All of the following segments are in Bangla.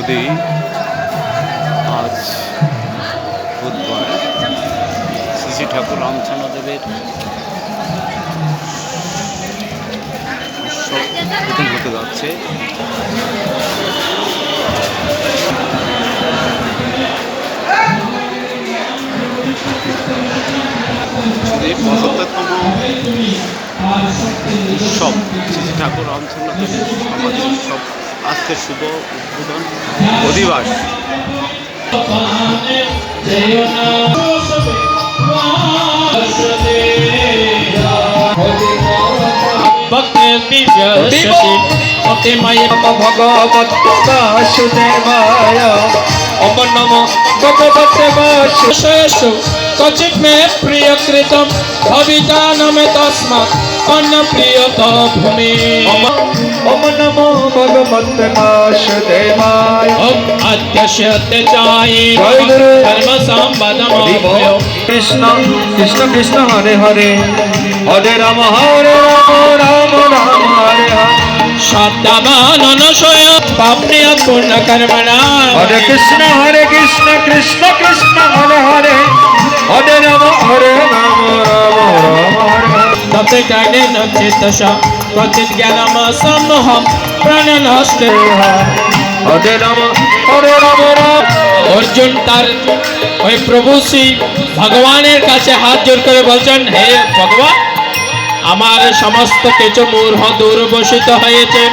মধ্যেই আজ বুধবার শ্রী শ্রী ঠাকুর রামচন্দ্রদেবের উৎসব প্রথম হতে যাচ্ছে। এই ৭৫তম উৎসব শ্রী শ্রী ঠাকুর রামচন্দ্রদেবের সমাধি উৎসব আজকে শুভ উদ্বোধন অধিবাস। ভগবত বাসুদেবায় ওম নমো ভগবতে বাসুদেবায় क्वचित् मे प्रियकृतं भवितानमे तस्मात् अन्य प्रियतो भूमि। ओम नमो भगवते वासुदेवाय ओम अत्यस्य अत्यचाये धर्म संवादमोभयो कृष्ण कृष्ण कृष्ण हरे हरे हरे राम राम राम हरे हरे शब्दावान अनशय पापनिय पूर्ण कर्मणा हरे कृष्ण कृष्ण कृष्ण हरे हरे हरे राम राम राम हरे तपे ज्ञाने न चेतसा क्वचित् ज्ञानम सम्मोहं प्राणनष्टे हरे राम राम। अर्जुन तार ওই প্রভু শ্রী ভগবানের কাছে হাত জোড় করে বলছেন, হে ভগবান, আমার সমস্ত কিছু মূঢ় দুর্বশিত হয়েছে।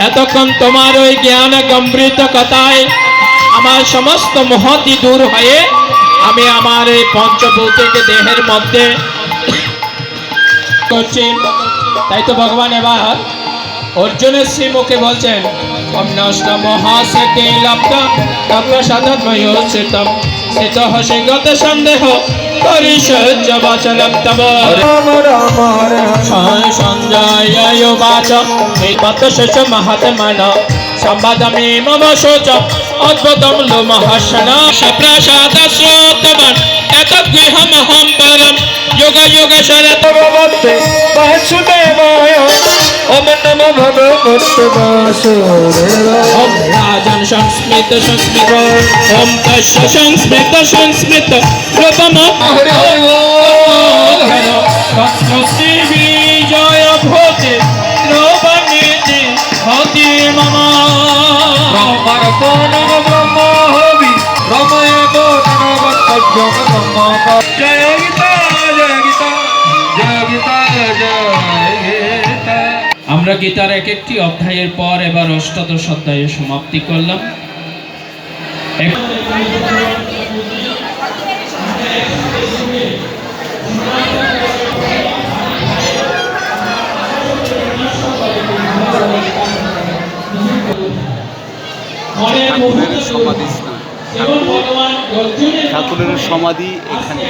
এতক্ষণ তোমার ওই জ্ঞান গম্ভীর কথায় আমার সমস্ত মহতি দূর হয়ে আমি আমার এই পঞ্চভৌতিক দেহের মধ্যে করছি। তাই তো ভগবান এবার অর্জুনের শ্রীমুখে বলছেন, অন্যষ্ট মহাসকে লব্ধ তত্ত্ব সাধনময়োচিতম স্থিত সিংহত সন্দেহ পরিসজ্জ বাচলম তব রাম রাম হরে সঞ্জয় বাচ মতশেষ মহাত্মন সম্বাদমে মম শোচ অদ্ভুতম লোমহর্ষণ সপ্রসাদস্যোত্তমন এতদ্গৃহমহং পরম যোগ যোগেশ্বর ভগবতে বাসুদেবায় ওম নমো ভগবতে বাসুদেবায় ওম রাজন সংস্মৃত সংস্মৃত ওম তস্য সংস্মৃত সংস্মৃত প্রথম হরি হরি তস্মৃতি বিজয় ভূতে দ্রবণীতি হতি মম ব্রহ্মর্পণ ব্রহ্ম হবি ব্রহ্ময়েব তনবত্যজ্ঞম ব্রহ্ম জয় গীতা জয় গীতা জয় গীতা জয় গীতা। আমরা গীতার এক একটি অধ্যায়ের পর এবার অষ্টাদশ অধ্যায়ে সমাপ্তি করলাম। ঠাকুরের সমাধি এখানে।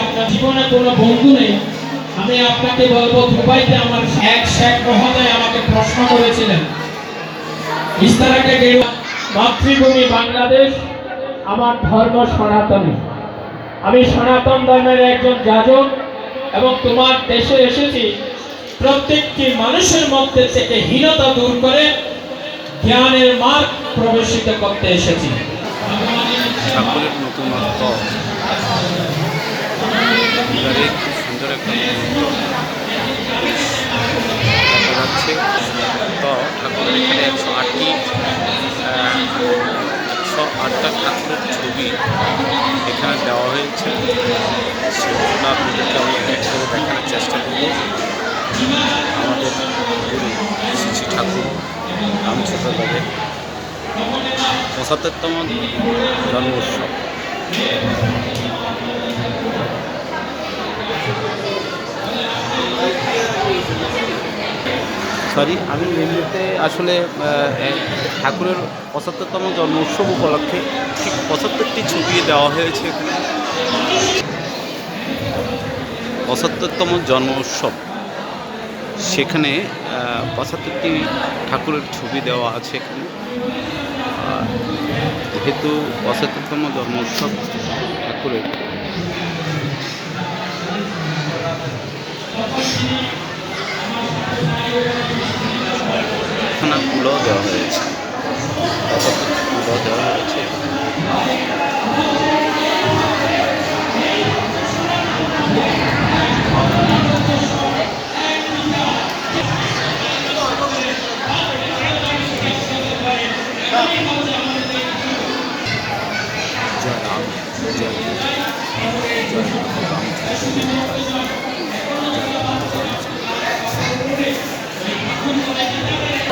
আপনার জীবনে কোনো বন্ধু নেই, আমি আপনাকে বলবো, দুবাইতে আমার এক শেখ মহোদয় আমাকে প্রশ্ন করেছিলেন, ইস্তারাকে গেরুয়া মাতৃভূমি বাংলাদেশ, আমার ধর্ম সনাতনী, আমি সনাতন ধর্মের একজন যাজক এবং তোমার দেশে এসেছি প্রত্যেকটি মানুষের মধ্যে থেকে হীনতা দূর করে জ্ঞানের মার্গ প্রবেশিত করতে এসেছি। ঠাকুরের নতুনত্ব খুব সুন্দর একটা দেখা যাচ্ছে। তো ঠাকুরের এখানে 108টা ঠাকুরের ছবি এখানে দেওয়া হয়েছে। সেগুলো আপনাদেরকে আমি এক করে দেখানোর চেষ্টা করব। আমাদের গুরু শ্রী শ্রী ঠাকুর রামচন্দ্রদেবের ৭৫তম জন্ম উৎসব। আমি এই মুহূর্তে আসলে ঠাকুরের ৭৫তম জন্ম উৎসব উপলক্ষে ঠিক ৭৫টি ছবি দেওয়া হয়েছে এখানে। ৭৫তম জন্ম উৎসব, সেখানে ৭৫টি ঠাকুরের ছবি দেওয়া আছে এখানে। যেহেতু ৭৫তম জন্ম উৎসব ঠাকুরের, খানাগুলো দেওয়া হয়েছে। জয়